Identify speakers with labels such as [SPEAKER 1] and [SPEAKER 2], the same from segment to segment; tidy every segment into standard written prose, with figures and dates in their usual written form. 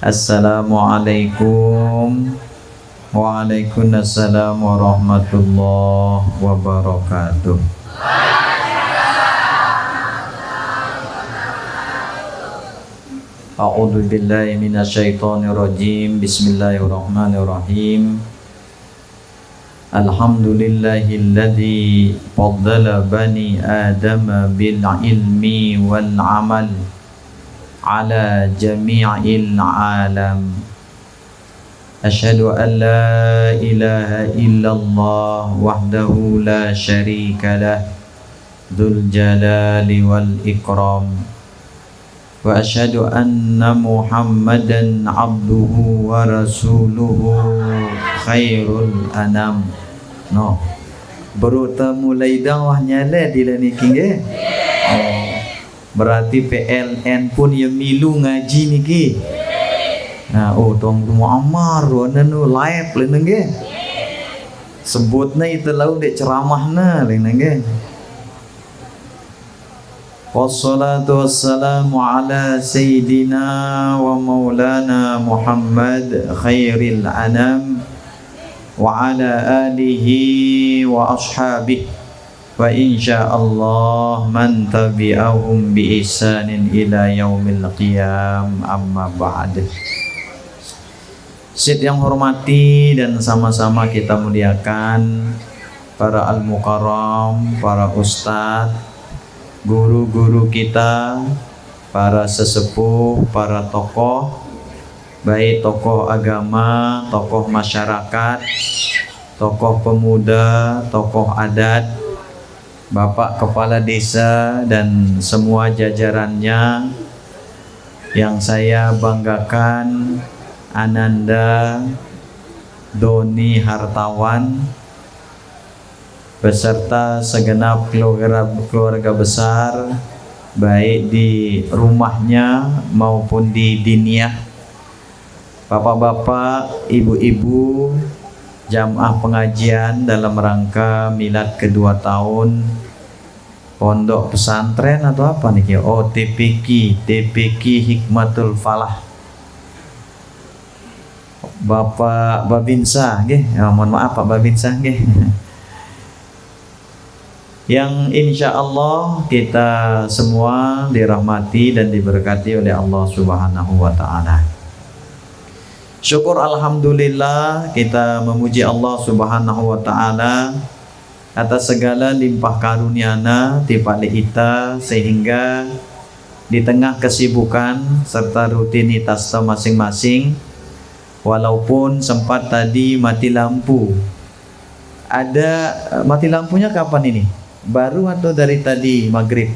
[SPEAKER 1] Assalamualaikum. Waalaikumsalam warahmatullahi wabarakatuh. A'udzu billahi minasyaitonir rajim. Bismillahirrahmanirrahim. Alhamdulillahilladzi faddala bani Adam bil ilmi wal amal ala jami'il alam. Asyhadu an la ilaha illallah wahdahu la syarika lah dzul jalali wal ikram. Wa asyhadu anna Muhammadan abduhu wa rasuluhu khairul anam. No. Berita mulai dah nyala di niki nggih. Oh. Berarti PLN pun yang milu ngaji niki. Nah, oh tong Muammar nanu live leun nggih. Sebutna itu lau dek ceramahna leun nggih. Wassalatu wassalamu ala sayyidina wa maulana Muhammad khairil anam wa ala alihi wa ashabihi wa insyaallah man tabi'ahum bi ihsanin ila yaumil qiyam, amma ba'd. Sit yang hormati dan sama-sama kita muliakan para al-mukarram, para ustadz, guru-guru kita, para sesepuh, para tokoh, baik tokoh agama, tokoh masyarakat, tokoh pemuda, tokoh adat, Bapak Kepala Desa dan semua jajarannya yang saya banggakan, Ananda Doni Hartawan beserta segenap keluarga besar baik di rumahnya maupun di diniyah, bapak-bapak, ibu-ibu, jamaah pengajian dalam rangka milad kedua tahun pondok pesantren atau apa nih? Oh, TPQ Hikmatul Falah. Bapak Babinsa nggih, mohon maaf Pak Babinsa nggih. Yang insya Allah kita semua dirahmati dan diberkati oleh Allah Subhanahu wa Ta'ala. Syukur alhamdulillah, kita memuji Allah Subhanahu wa Ta'ala atas segala limpah karunia-Na tipale ita, sehingga di tengah kesibukan serta rutinitas masing-masing, walaupun sempat tadi mati lampu. Ada mati lampunya kapan ini? Baru atau dari tadi maghrib?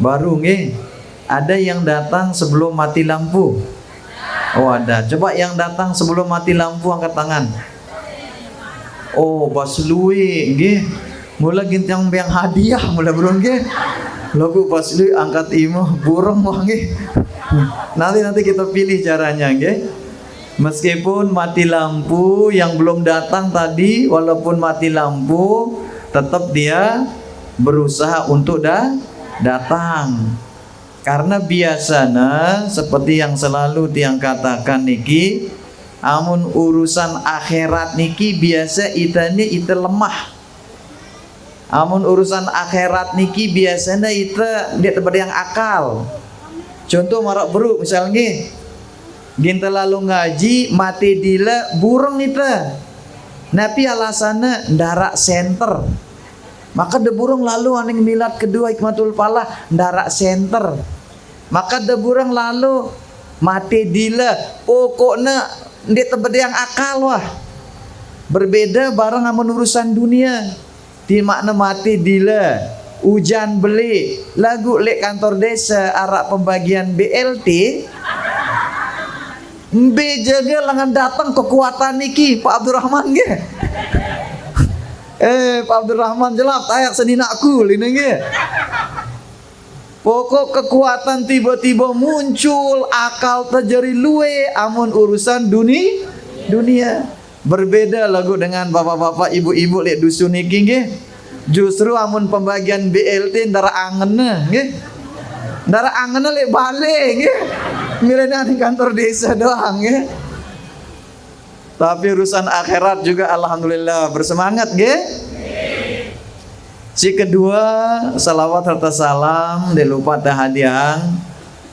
[SPEAKER 1] Baru nggih. Ada yang datang sebelum mati lampu? Oh ada. Coba yang datang sebelum mati lampu angkat tangan. Oh Baslui nggih. Mula gintang yang hadiah mula burung nggih. Lagu Baslui angkat imah burung wah nggih. Nanti kita pilih caranya nggih. Meskipun mati lampu, yang belum datang tadi walaupun mati lampu tetap dia berusaha untuk datang. Karena biasanya seperti yang selalu tiang katakan niki, amun urusan akhirat niki biasa ita lemah. Amun urusan akhirat niki biasanya ita dia tempat yang akal. Contoh marak beruk misalnya, ginta lalu ngaji mati dila burung ita, tapi alasannya ndarak center. Maka de burung lalu aning milad kedua Hikmatul Falah ndarak center. Maka de burung lalu mati dila pokoknya dia tempat yang akal wah. Berbeda barang amun urusan dunia. Di makna mati dila, hujan beli, lagu lek kantor desa arak pembagian BLT. Jaga langan datang kekuatan niki Pak Abdurrahman nggih. Pak Abdurrahman jelap tayak seninaku lini nggih. Pokok kekuatan tiba-tiba muncul, akal terjadi luwe amun urusan dunia. Berbeda lagu dengan bapak-bapak, ibu-ibu lek dusun niki nggih. Justru amun pembagian BLT ndara angen nggih. Ndara angen lek balik nggih. Milena di kantor desa doang ya. Tapi urusan akhirat juga alhamdulillah bersemangat nggih. Si kedua, salawat serta salam dilupa tahadiang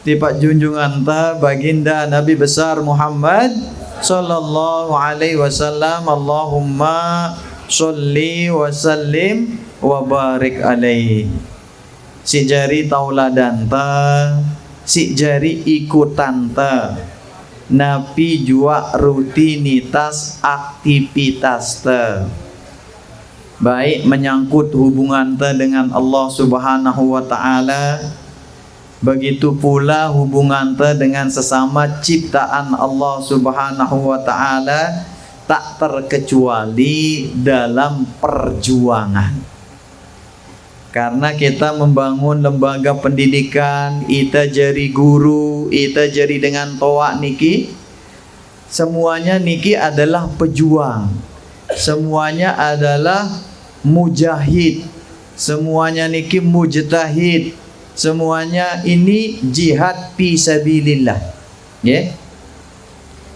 [SPEAKER 1] tipak junjungan ta baginda Nabi besar Muhammad sallallahu alaihi wasallam. Allahumma sholli wa sallim wa barik alaihi. Si jari tauladan ta, si jari ikutan ta, napi jua rutinitas aktivitas ta, baik menyangkut hubungan ta dengan Allah Subhanahu wa taala, begitu pula hubungan ta dengan sesama ciptaan Allah Subhanahu wa taala, tak terkecuali dalam perjuangan. Karena kita membangun lembaga pendidikan, kita jadi guru, kita jadi dengan toa niki, semuanya niki adalah pejuang, semuanya adalah mujahid, semuanya niki mujtahid, semuanya ini jihad fi sabilillah, ya.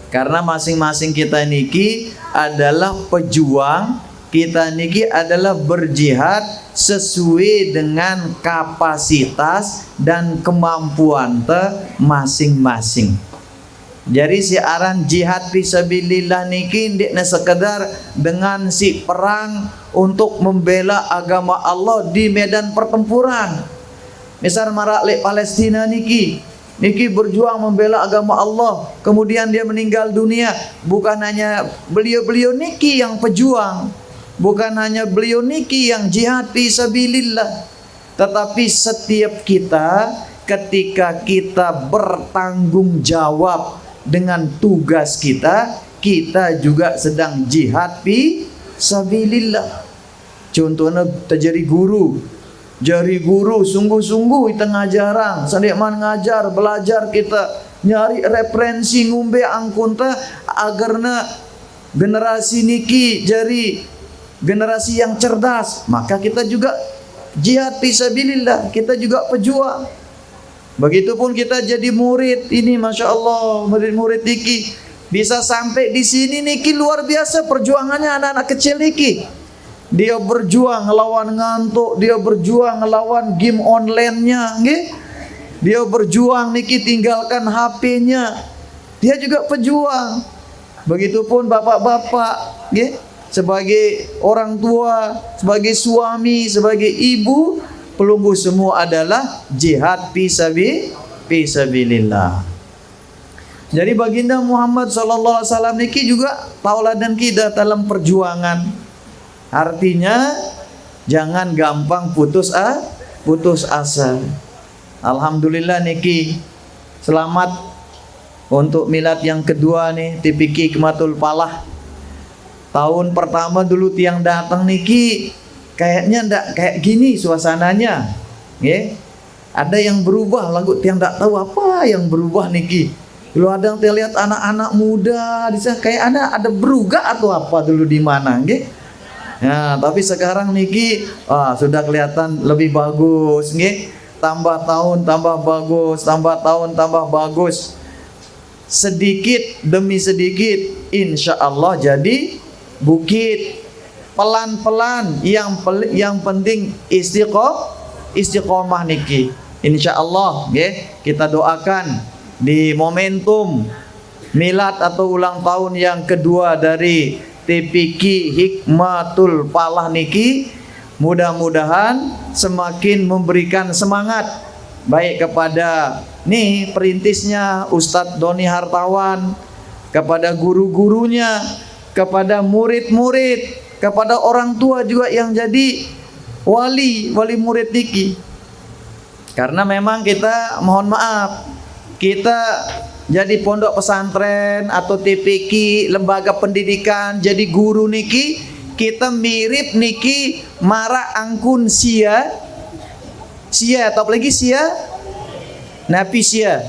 [SPEAKER 1] Karena masing-masing kita niki adalah pejuang, kita niki adalah berjihad sesuai dengan kapasitas dan kemampuan masing-masing. Jadi siaran jihad fisabilillah niki ndekna sekedar dengan si perang untuk membela agama Allah di medan pertempuran. Misal marak lek Palestina niki berjuang membela agama Allah, kemudian dia meninggal dunia. Bukan hanya beliau-beliau niki yang pejuang, bukan hanya beliau niki yang jihad fisabilillah, tetapi setiap kita ketika kita bertanggung jawab dengan tugas kita, kita juga sedang jihad fisabilillah. Contohnya terjadi guru, jari guru sungguh-sungguh di tengah jarang, sandeman ngajar, belajar kita nyari referensi ngumbe angkunta agarna generasi niki jadi generasi yang cerdas, maka kita juga jihad fisabilillah, kita juga pejuang. Begitupun kita jadi murid ini, masya Allah, murid-murid niki bisa sampai di sini niki luar biasa perjuangannya anak-anak kecil niki. Dia berjuang ngelawan ngantuk, dia berjuang ngelawan game online-nya, nggih. Dia berjuang niki tinggalkan HP-nya. Dia juga pejuang. Begitupun bapak-bapak, nggih. Sebagai orang tua, sebagai suami, sebagai ibu, pelunggu semua adalah jihad fisabilillah. Jadi baginda Muhammad sallallahu alaihi wasallam niki juga tauladan kita dalam perjuangan. Artinya jangan gampang putus asa. Alhamdulillah niki selamat untuk milad yang kedua nih TPQ Hikmatul Falah. Tahun pertama dulu tiang datang niki kayaknya ndak kayak gini suasananya, ya. Ada yang berubah, lagu tiang ndak tahu apa yang berubah niki. Dulu ada yang lihat anak-anak muda, bisa kayak ada berugak atau apa dulu di mana, nggih. Ya, tapi sekarang niki sudah kelihatan lebih bagus, nggih. Tambah tahun tambah bagus, tambah tahun tambah bagus. Sedikit demi sedikit insya Allah jadi bukit, pelan-pelan, yang penting istiqomah niki. Insyaallah nggih, kita doakan di momentum milad atau ulang tahun yang kedua dari TPQ Hikmatul Falah niki, mudah-mudahan semakin memberikan semangat baik kepada nih perintisnya Ustadz Doni Hartawan, kepada guru-gurunya, kepada murid-murid, kepada orang tua juga yang jadi wali murid niki. Karena memang kita mohon maaf, kita jadi pondok pesantren atau TPQ lembaga pendidikan jadi guru niki, kita mirip niki mara angkun sia atau lagi sia napi sia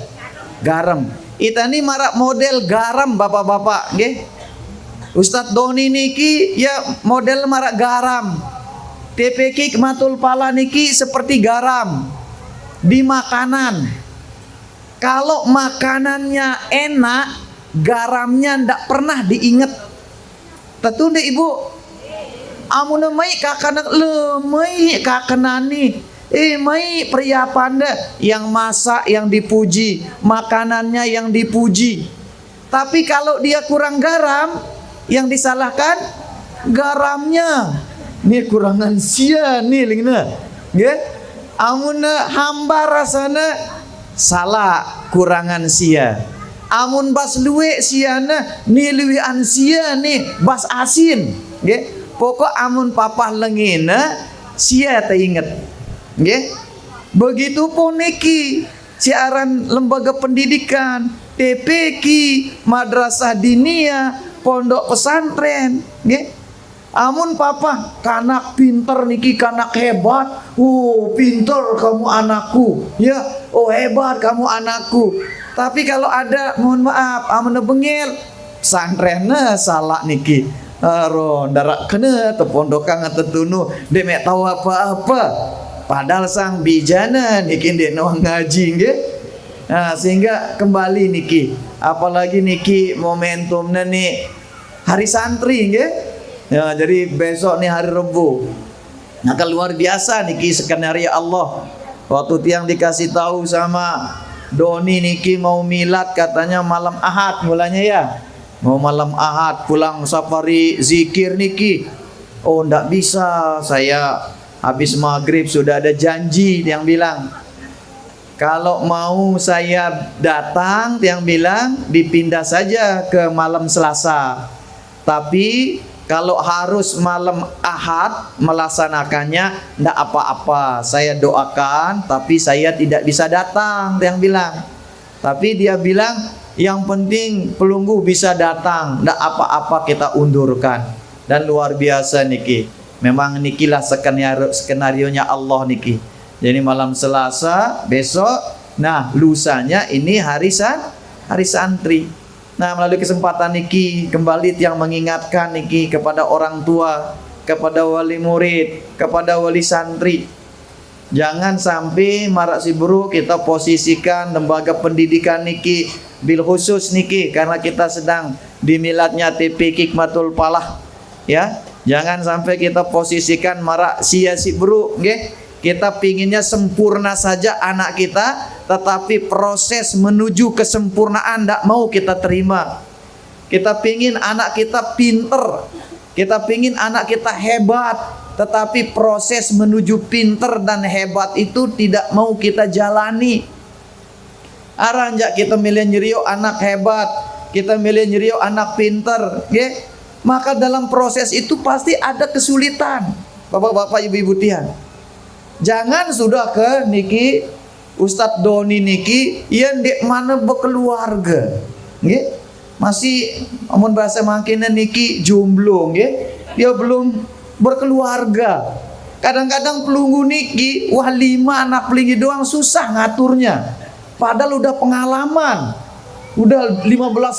[SPEAKER 1] garam. Ita ni mara model garam bapak-bapak nggih. Ustadz Doni niki ya model marak garam. TPQ Hikmatul Falah niki seperti garam. di makanan. Kalau makanannya enak, garamnya ndak pernah diinget. Tentu deh ibu. Amun mai kakana lemai kakenani. Mai pria panda yang masak yang dipuji, makanannya yang dipuji. Tapi kalau dia kurang garam, yang disalahkan garamnya. Nih kurangan sia nih lingna. Nggih. Amun hamba rasana salah kurangan sia. Amun bas luwe siana nih luwian sia nih bas asin. Nggih. Pokok amun papa lengina sia teinget. Nggih. Begitupun niki siaran lembaga pendidikan, TPQ, madrasah diniyah, pondok pesantren, nggih. Amun papa kanak pinter niki, kanak hebat. Oh, pinter kamu anakku. Ya, oh hebat kamu anakku. Tapi kalau ada mohon maaf, amun bengil pesantrennya salah niki. Darak kena tepondokan tetunu demek tahu apa-apa. Padahal sang bijana niki ndek no ngaji nggih. Nah, sehingga kembali niki, apalagi niki momentumnya nih hari santri nggih. Ya, jadi besok nih hari Rebu. Nah, luar biasa niki skenario Allah. Waktu tiang dikasih tahu sama Doni niki mau milad katanya malam Ahad mulanya ya. Mau malam Ahad pulang safari zikir niki. Oh, ndak bisa, saya habis maghrib sudah ada janji yang bilang. Kalau mau saya datang, yang bilang dipindah saja ke malam Selasa. Tapi kalau harus malam Ahad melaksanakannya, ndak apa-apa. Saya doakan, tapi saya tidak bisa datang, yang bilang. Tapi dia bilang, yang penting pelunggu bisa datang, ndak apa-apa kita undurkan. Dan luar biasa niki. Memang nikilah skenario-nya Allah niki. Jadi malam Selasa, besok, nah lusanya ini hari santri. Nah, melalui kesempatan niki kembali yang mengingatkan niki kepada orang tua, kepada wali murid, kepada wali santri. Jangan sampai marak si buruk kita posisikan lembaga pendidikan niki bil khusus niki karena kita sedang di miladnya TP Hikmatul Falah. Ya, jangan sampai kita posisikan marak sia si buruk, nggih. Kita pinginnya sempurna saja anak kita, tetapi proses menuju kesempurnaan tidak mau kita terima. Kita pingin anak kita pinter, kita pingin anak kita hebat, tetapi proses menuju pinter dan hebat itu tidak mau kita jalani. Aranjak kita milih nyerio anak hebat, kita milih nyerio anak pinter, ya? Maka dalam proses itu pasti ada kesulitan, bapak-bapak, ibu-ibu tiang. Jangan sudah ke niki Ustadz Doni niki yang dek mana berkeluarga, nggih. Masih amun bahasa makinnya niki jomblo, nggih. Dia belum berkeluarga. Kadang-kadang pelunggu niki wah 5 anak pelingi doang susah ngaturnya. Padahal udah pengalaman. Udah 15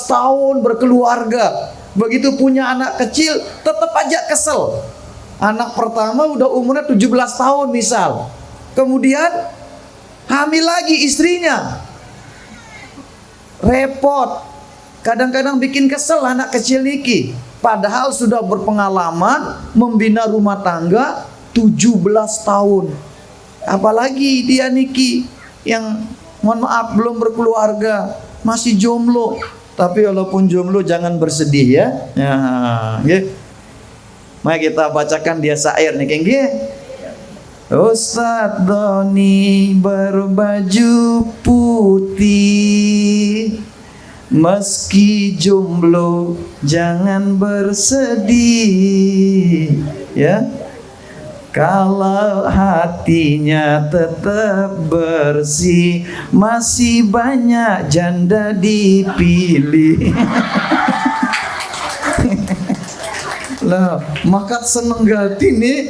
[SPEAKER 1] tahun berkeluarga. Begitu punya anak kecil tetap aja kesel. Anak pertama udah umurnya 17 tahun misal. Kemudian hamil lagi istrinya. Repot. Kadang-kadang bikin kesel anak kecil niki. Padahal sudah berpengalaman membina rumah tangga 17 tahun. Apalagi dia niki yang mohon maaf belum berkeluarga, masih jomblo. Tapi walaupun jomblo jangan bersedih ya. Ya. Mari kita bacakan dia syair nih, nggih. Ustadz Doni berbaju putih, meski jomblo jangan bersedih, ya. Kalau hatinya tetap bersih, masih banyak janda dipilih. Lah, maka seneng gati nih,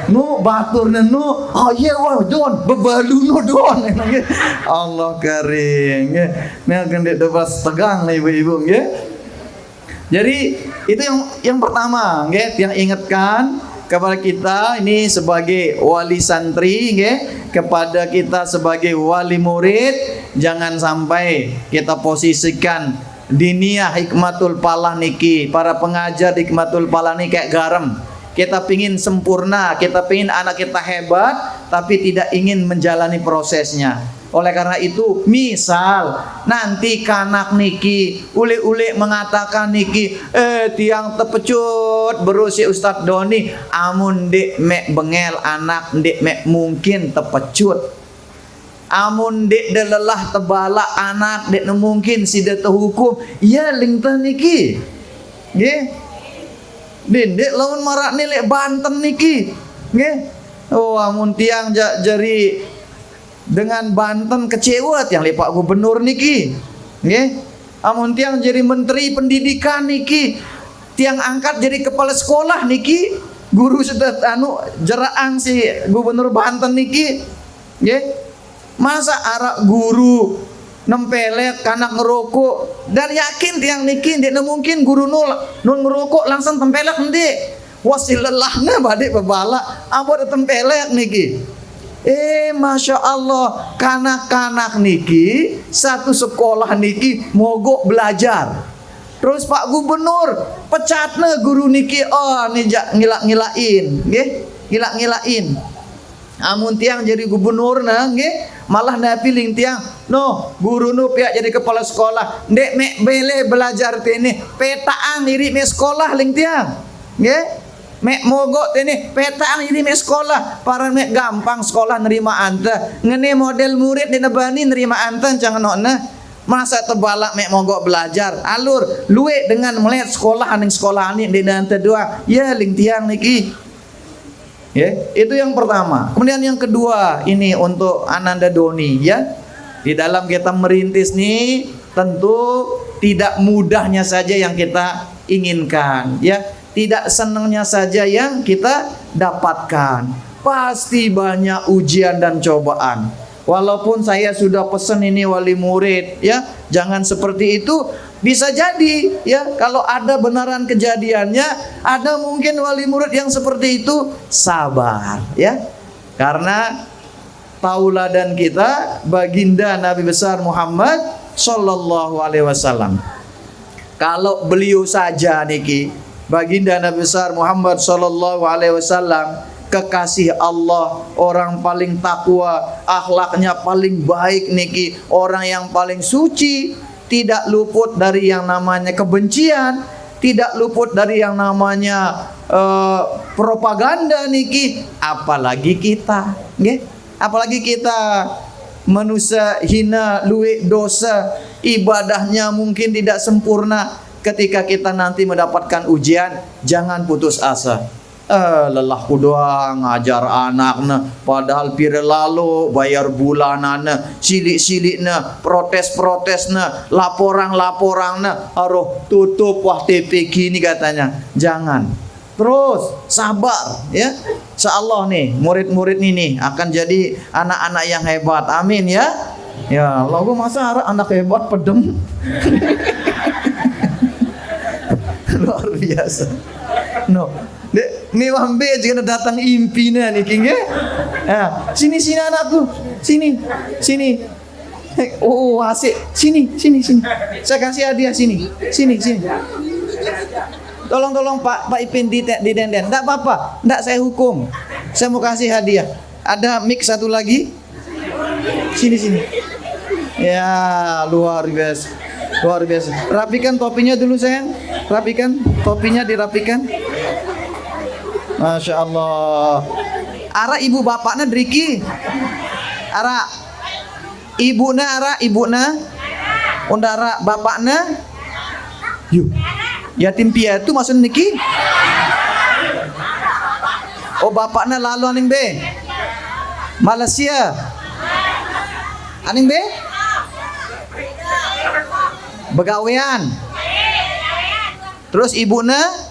[SPEAKER 1] nu baturnya nu, oh iya wah don, bebalu nu don, Allah karing, ini akan dibahas tegang nih ibu-ibu, ya. Jadi itu yang pertama, yang ingatkan kepada kita ini sebagai wali santri, kepada kita sebagai wali murid, jangan sampai kita posisikan diniyah hikmatul falah niki, para pengajar hikmatul falah niki kayak garam. Kita pingin sempurna, kita pingin anak kita hebat, tapi tidak ingin menjalani prosesnya. Oleh karena itu, misal nanti kanak niki ule-ule mengatakan niki, tiang tepecut berusi Ustadz Doni, amun dek mek bengel anak dek mek mungkin tepecut, amun dek lelah tebala anak dek mungkin sida terhukum, ya lingtah niki, dek lawan marak nilai Banten niki, oh amun tiang jari dengan Banten kecewa tiang Pak Gubernur niki, amun tiang jadi menteri pendidikan niki, tiang angkat jadi kepala sekolah niki, guru sudah jeraang si Gubernur Banten niki, masa arak guru nempelek kanak ngerokok, dan yakin tiang niki tidak mungkin guru nun ngerokok langsung tempelek nanti wasil lelahnya badai pebala apa ada tempelek niki. Masya Allah, kanak-kanak niki satu sekolah niki mogok belajar. Terus Pak Gubernur pecatnya guru niki, ngilak-ngilain, ngilak-ngilain. Amun tiang jadi gubernur malah napiling tiang, guru nu pihak jadi kepala sekolah, ndek mek bele belajar tene, petaan iri mek sekolah ling tiang, mek mogok tene petaan iri mek sekolah, para mek gampang sekolah nerima anta, ngene model murid di nebani nerima anta jangan nona, masa tebalak mek mogok belajar, alur luwe dengan melihat sekolah aning sekolah aning di anta dua, ya ling tiang niki. Itu yang pertama. Kemudian yang kedua, ini untuk Ananda Doni, di dalam kita merintis nih tentu tidak mudahnya saja yang kita inginkan, tidak senangnya saja yang kita dapatkan. Pasti banyak ujian dan cobaan. Walaupun saya sudah pesan ini wali murid, jangan seperti itu. Bisa jadi, kalau ada benaran kejadiannya, ada mungkin wali murid yang seperti itu, sabar, karena tauladan kita baginda Nabi besar Muhammad Sallallahu Alaihi Wasallam. Kalau beliau saja niki, baginda Nabi besar Muhammad Sallallahu Alaihi Wasallam, kekasih Allah, orang paling takwa, akhlaknya paling baik niki, orang yang paling suci, tidak luput dari yang namanya kebencian, tidak luput dari yang namanya propaganda niki, apalagi kita, apalagi kita manusia hina, luwe dosa, ibadahnya mungkin tidak sempurna. Ketika kita nanti mendapatkan ujian, jangan putus asa. Lelah doang ngajar anaknya, padahal pire lalu bayar bulanannya, silik-siliknya, protes-protesnya, laporan-laporannya, aduh tutup wah TP gini katanya. Jangan, terus sabar, insyaallah nih murid-murid ini akan jadi anak-anak yang hebat, amin ya Allah. Gue masa anak hebat pedem luar biasa. Nih wambe jika datang impinya nih king sini anakku, sini. Oh asik, sini. Saya kasih hadiah sini. Tolong Pak Ipin di denden. Enggak apa-apa, enggak saya hukum. Saya mau kasih hadiah. Ada mic satu lagi. Sini. Ya luar biasa. Rapikan topinya dulu sayang. Rapikan topinya, dirapikan. Masya Allah. Ara ibu bapaknya Driki. Ara ibuna. Undara bapaknya. Yuk. Yatim piatu maksud niki. Oh bapaknya lalu aning be. Malaysia. Aning be. Begawean. Terus ibuna.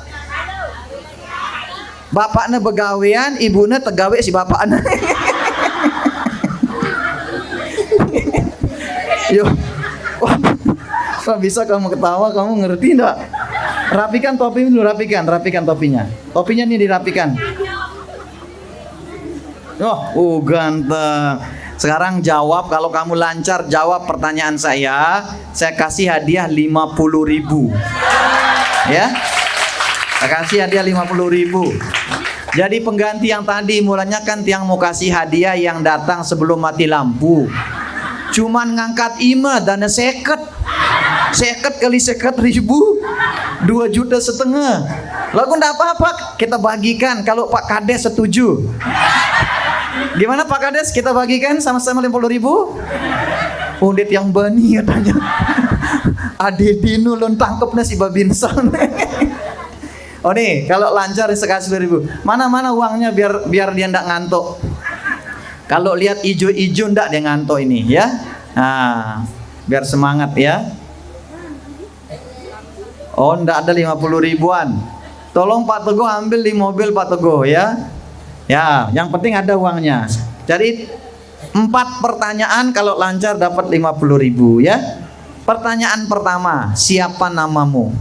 [SPEAKER 1] Bapaknya begawean, ibunya tegawe si bapaknya. Yuk, wah bisa kamu ketawa, kamu ngerti enggak? Rapikan topi dulu, rapikan topinya. Topinya nih dirapikan. Ganteng. Sekarang jawab, kalau kamu lancar jawab pertanyaan saya kasih hadiah 50.000. Ya. Saya kasih hadiah 50.000. Jadi pengganti yang tadi mulanya kan tiang mau kasih hadiah yang datang sebelum mati lampu. Cuman ngangkat ima dana seket kali 100.000, 2,5 juta. Lalu enggak apa-apa, kita bagikan kalau Pak Kades setuju. Gimana Pak Kades, kita bagikan sama-sama 50.000? Undit yang bani katanya. Ade Dinu lon tangkepnya si Babinson. Oh nih, kalau lancar saya kasih 10.000. Mana uangnya biar dia ndak ngantuk. Kalau lihat ijo-ijo ndak dia ngantuk ini ya. Nah, biar semangat ya. Oh, ndak ada 50.000-an. Tolong Pak Teguh ambil di mobil Pak Teguh ya. Ya, yang penting ada uangnya. Jadi 4 pertanyaan kalau lancar dapat 50.000 ya. Pertanyaan pertama, siapa namamu?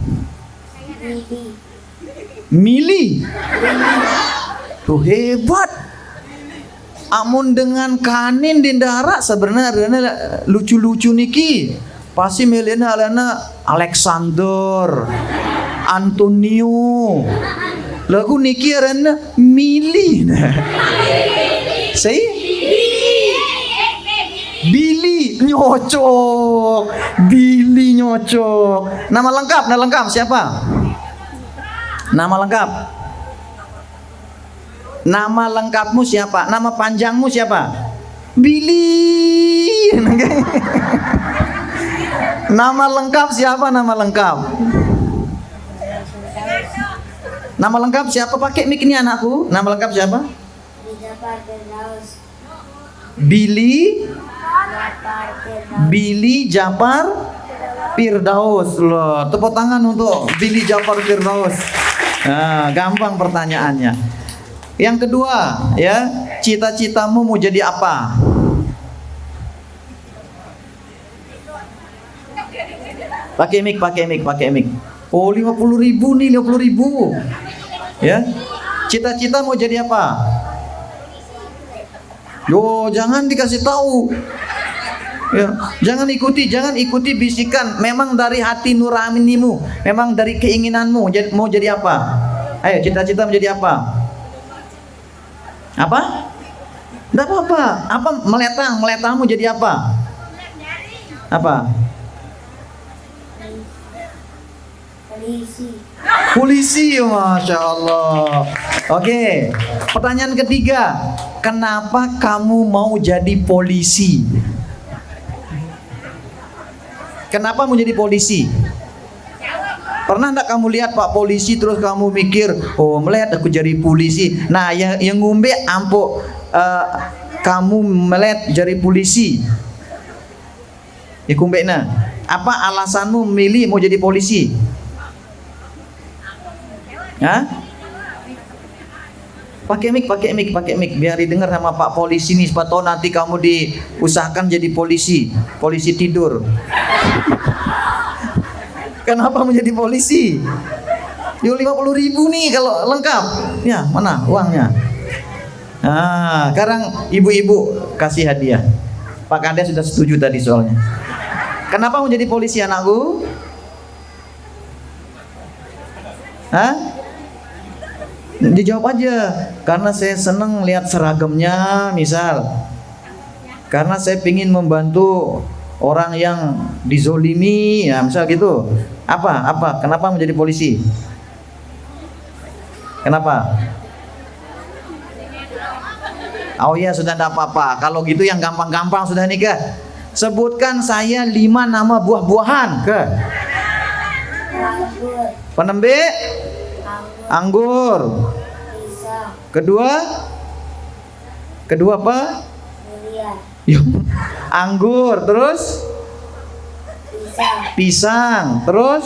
[SPEAKER 1] Mili. Tuh hebat. Amun dengan kanin di darat sebenarnya lucu-lucu niki. Pasti milihnya Alexander, Antonio. Lagu niki arena Mili. Saya Billy nyocok. Billy nyocok. Nama lengkap siapa? Nama lengkap. Nama lengkapmu siapa? Nama panjangmu siapa? Billy. Nama lengkap siapa? Nama lengkap. Nama lengkap siapa? Pakai mic ini anakku. Nama lengkap siapa? Billy Japar Firdaus. Loh, tepuk tangan untuk Billy Japar Firdaus. Nah, gampang pertanyaannya. Yang kedua, ya, cita-citamu mau jadi apa? Pakai mic. Oh, 50.000 nih, 50.000. Ya. Cita-cita mau jadi apa? Yo, jangan dikasih tahu. Ya, jangan ikuti bisikan. Memang dari hati nuranimu, memang dari keinginanmu mau jadi apa? Ayo, cita-cita menjadi apa? Apa? Enggak apa-apa. Apa meletangmu jadi apa? Apa? Polisi, Masya Allah. Oke, pertanyaan ketiga, kenapa kamu mau jadi polisi? Kenapa mau jadi polisi? Pernah enggak kamu lihat Pak polisi terus kamu mikir, oh melihat aku jadi polisi. Nah, yang ngumbe ampuk kamu melihat jadi polisi. Ya kumbe nah. Apa alasanmu memilih mau jadi polisi? Hah? Pakai mic biar didengar sama Pak polisi nih. Siapa tahu nanti kamu diusahakan jadi polisi tidur. Kenapa menjadi polisi? 50.000 nih kalau lengkap. Ya, mana uangnya? Nah, sekarang ibu-ibu kasih hadiah. Pak Kades sudah setuju tadi soalnya. Kenapa menjadi polisi anakku? Hah? Dijawab aja. Karena saya senang lihat seragamnya, misal. Karena saya ingin membantu orang yang dizolimi, ya misal gitu. Apa? Kenapa menjadi polisi? Kenapa? Oh iya, sudah tidak apa-apa. Kalau gitu yang gampang-gampang sudah nikah. Sebutkan saya 5 nama buah-buahan. Penembe? Anggur. Kedua apa? Anggur. Terus? Pisang. Terus?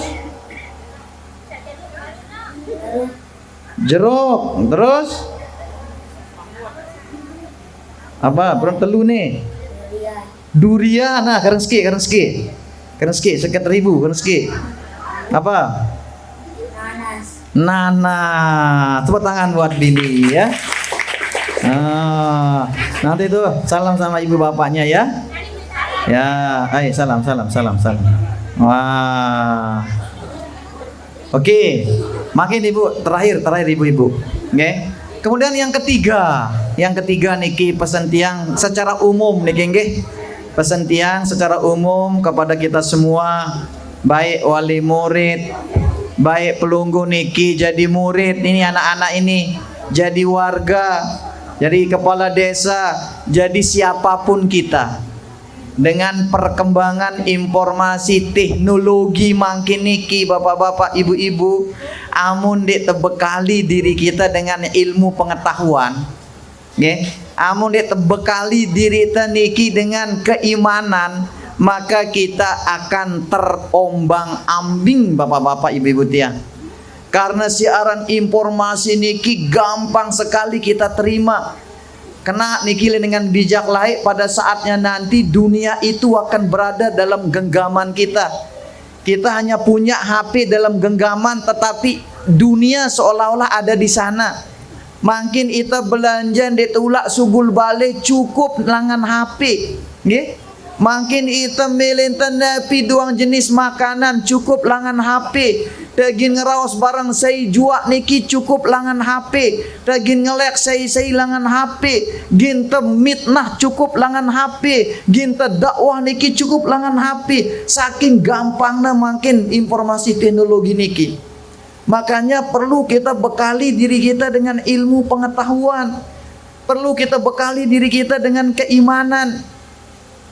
[SPEAKER 1] Jeruk. Terus? Apa? Belum telu nih. Durian. Nah, keren ski. 100.000. Apa? Nanas. Tepuk tangan buat Billy ya. Nanti tuh salam sama ibu bapaknya ya. Ya, ayo salam. Wah. Oke, makin ibu terakhir ibu-ibu. Oke. Kemudian yang ketiga niki pesan tiang secara umum niki nggih. Pesan tiang secara umum kepada kita semua, baik wali murid, baik pelunggu niki jadi murid ini, anak-anak ini jadi warga, jadi kepala desa, jadi siapapun kita. Dengan perkembangan informasi teknologi makin niki bapak-bapak ibu-ibu, amun dek terbekali diri kita dengan ilmu pengetahuan, okay? Amun dek terbekali diri kita niki dengan keimanan, maka kita akan terombang-ambing bapak-bapak ibu-ibu tiang. Karena siaran informasi niki gampang sekali kita terima. Kena nikili dengan bijak lahir, pada saatnya nanti dunia itu akan berada dalam genggaman kita. Kita hanya punya HP dalam genggaman, tetapi dunia seolah-olah ada di sana. Makin kita belanja di tulak sugul balik cukup langan HP, nggih. Makin kita melintan napi doang jenis makanan cukup langan HP. Daging ngerawas barang saya jual niki cukup langan HP. Daging ngelek saya langan HP. Ginta mitnah cukup langan HP. Ginta dakwah niki cukup langan HP. Saking gampangnya makin informasi teknologi niki. Makanya perlu kita bekali diri kita dengan ilmu pengetahuan. Perlu kita bekali diri kita dengan keimanan.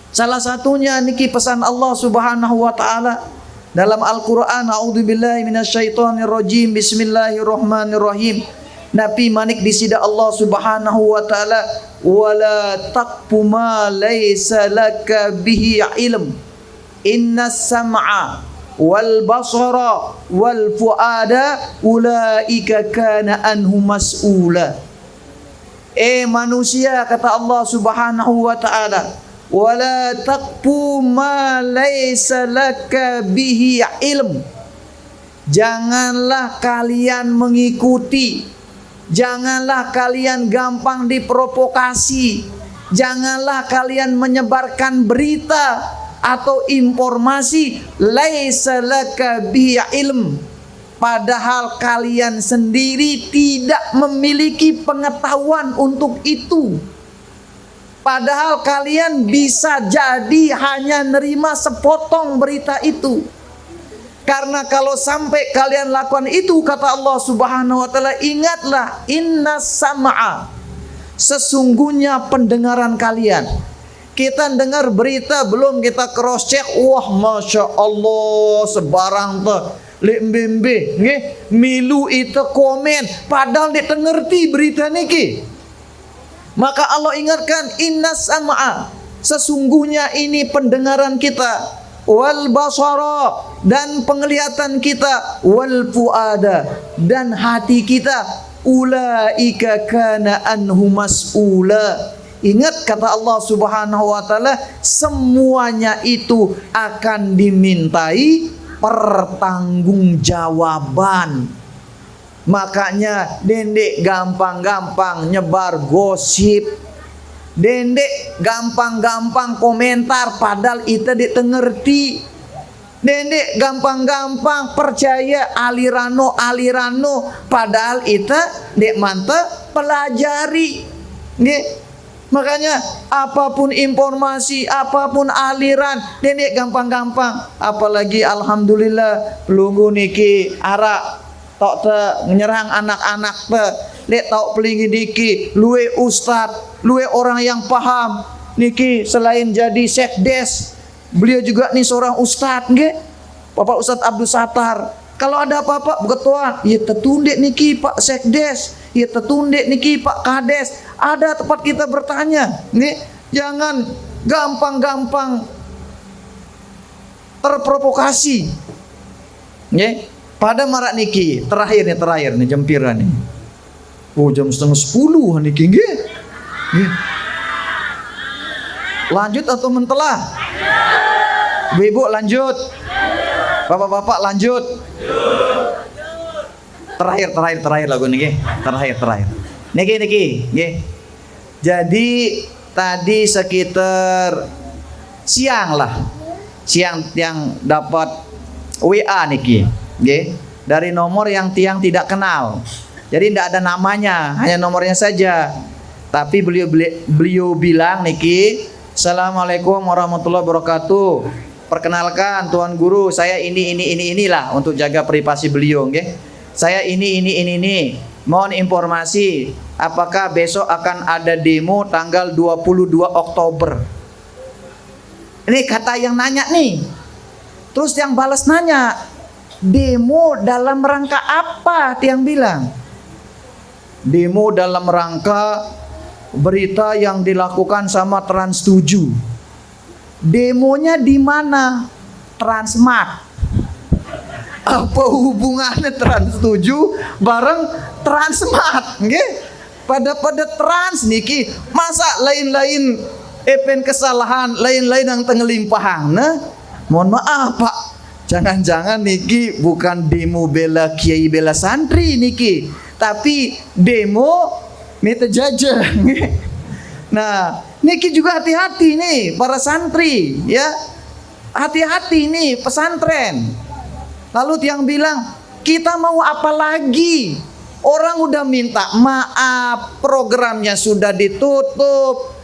[SPEAKER 1] Salah satunya niki pesan Allah Subhanahu wa taala dalam Al-Qur'an, a'udzubillahi minasyaitonirrajim, bismillahirrahmanirrahim. Nabi manik disida Allah Subhanahu wa taala, wala taqfu ma laysa laka bihi ilm, innas sam'a wal basara wal fuada ulaika kana anhu mas'ula. Manusia, kata Allah Subhanahu wa taala, wala taqfu ma laysa laka bihi ilm. Janganlah kalian mengikuti, janganlah kalian gampang diprovokasi, janganlah kalian menyebarkan berita atau informasi laysa laka bihi ilm, padahal kalian sendiri tidak memiliki pengetahuan untuk itu. Padahal kalian bisa jadi hanya nerima sepotong berita itu. Karena kalau sampai kalian lakukan itu, kata Allah Subhanahu wa taala, ingatlah, innas sam'a, sesungguhnya pendengaran kalian. Kita dengar berita belum kita cross check, wah masya Allah sebarang tuh lembembe nggih milu itu komen, padahal dia ngerti berita niki. Maka Allah ingatkan, innas sam'a, sesungguhnya ini pendengaran kita, wal basara, dan penglihatan kita, wal fuada, dan hati kita, ulaika kana anhu mas'ula. Ingat kata Allah Subhanahu wa taala, semuanya itu akan dimintai pertanggungjawaban. Makanya dendek gampang-gampang nyebar gosip, dendek gampang-gampang komentar padahal itu ditengerti, dendek gampang-gampang percaya alirano padahal itu dek mantep pelajari, nggih. Makanya apapun informasi, apapun aliran, dendek gampang-gampang. Apalagi alhamdulillah pelunggu niki arak tok te menyerang anak-anak te lek tok pelingi diki luwe ustad, luwe orang yang paham niki. Selain jadi sekdes, beliau juga nih seorang ustad nggih, Bapak Ustadz Abdul Sattar. Kalau ada apa-apa ketua, ya tetundek niki Pak Sekdes, ya tetundek niki Pak Kades. Ada tempat kita bertanya nih. Jangan gampang-gampang terprovokasi nggih. Pada marak niki terakhir nih jempiran nih. Oh jam 9:30 niki nggih. Lanjut atau mentelah? Ibu lanjut. Bapak-bapak lanjut. Terakhir lagu niki. Terakhir. Niki nggih. Jadi tadi sekitar siang lah, siang yang dapat WA niki, nggih, dari nomor yang tiang tidak kenal. Jadi tidak ada namanya, hanya nomornya saja. Tapi beliau bilang niki, Assalamualaikum warahmatullahi wabarakatuh. Perkenalkan Tuan Guru, saya inilah untuk jaga privasi beliau, nggih. Saya ini. Mohon informasi, apakah besok akan ada demo tanggal 22 Oktober? Ini kata yang nanya nih. Terus yang balas nanya, demo dalam rangka apa? Tiang bilang, demo dalam rangka berita yang dilakukan sama Trans 7. Demonya di mana? Transmart. Apa hubungannya Trans 7 bareng Transmart? Nggih? Pada trans niki, masa lain-lain event kesalahan, lain-lain yang tengelimpahan. Nah, mohon maaf Pak, jangan-jangan niki bukan demo bela kiai bela santri niki, tapi demo mete jajan. Nah, niki juga hati-hati nih para santri ya. Hati-hati nih pesantren. Lalu tiang bilang, kita mau apa lagi? Orang udah minta maaf, programnya sudah ditutup,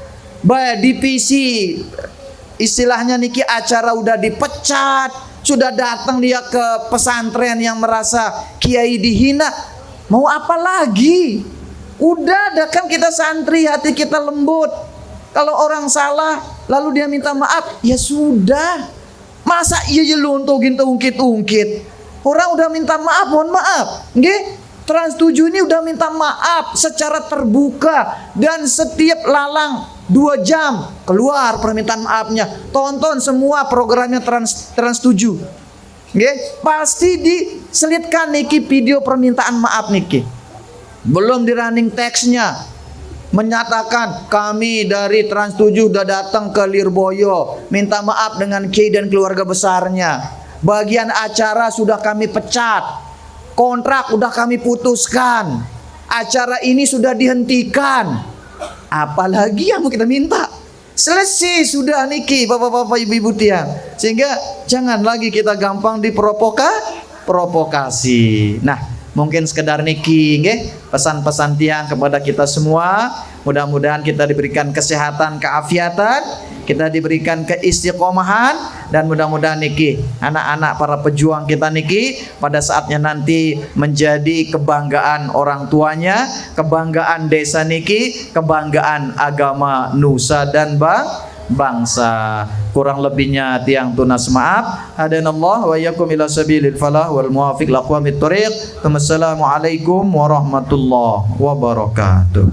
[SPEAKER 1] divisi istilahnya niki acara udah dipecat, sudah datang dia ke pesantren yang merasa kiai dihina. Mau apa lagi? Udah ada kan kita santri, hati kita lembut. Kalau orang salah lalu dia minta maaf, ya sudah. Masa iya lontogin ungkit-ungkit. Orang udah minta maaf, mohon maaf. Nggih? Trans 7 ini udah minta maaf secara terbuka, dan setiap lalang 2 jam keluar permintaan maafnya. Tonton semua programnya Trans 7. Nggih? Pasti diselitkan niki video permintaan maaf niki. Belum di running teksnya menyatakan kami dari Trans 7 udah datang ke Lirboyo minta maaf dengan Kiai dan keluarga besarnya. Bagian acara sudah kami pecat, kontrak udah kami putuskan, acara ini sudah dihentikan. Apalagi yang mau kita minta? Selesai sudah niki bapak-bapak ibu-ibu tiang. Sehingga jangan lagi kita gampang diprovokasi. Nah, mungkin sekedar niki nggih, pesan-pesan tiang kepada kita semua. Mudah-mudahan kita diberikan kesehatan, keafiatan, kita diberikan keistiqomahan, dan mudah-mudahan niki anak-anak para pejuang kita niki pada saatnya nanti menjadi kebanggaan orang tuanya, kebanggaan desa niki, kebanggaan agama nusa dan bangsa. Kurang lebihnya tiang tunas maaf. Hadanallah wa iyyakum ila sabilil falah wal muwafiq laqwamit thoriq. Wassalamualaikum warahmatullahi wabarakatuh.